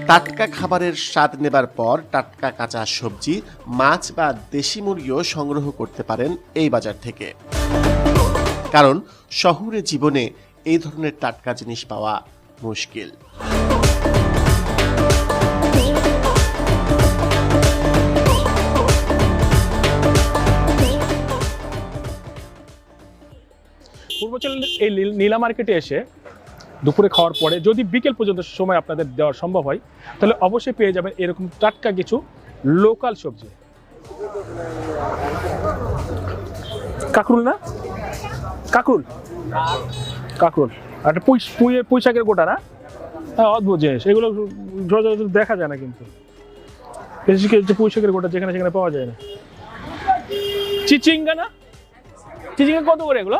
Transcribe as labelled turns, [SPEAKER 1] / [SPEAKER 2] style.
[SPEAKER 1] টাটকা খাবারের স্বাদ নেবার পর টাটকা কাঁচা সবজি, মাছ বা দেশি মুরগিও সংগ্রহ করতে পারেন এই বাজার থেকে। কারণ শহুরে জীবনে এই ধরনের টাটকা জিনিস পাওয়া মুশকিল।
[SPEAKER 2] পূর্বাঞ্চলের এই নীলা মার্কেটে এসে দুপুরে খাওয়ার পরে যদি বিকেল পর্যন্ত সময় আপনাদের দেওয়া সম্ভব হয়, তাহলে অবশ্যই পেয়ে যাবেন এরকম টাটকা কিছু লোকাল সবজি। কাকরুল না, কাকরুল কাকরুল আর একটা পুঁই শাকের গোটা না, হ্যাঁ অদ্ভুত জিনিস এগুলো, দেখা যায় না কিন্তু বেশি পুঁই শাকের গোটা যেখানে সেখানে পাওয়া যায় না। চিচিঙ্গা না, চিচিঙ্গা কত করে এগুলো?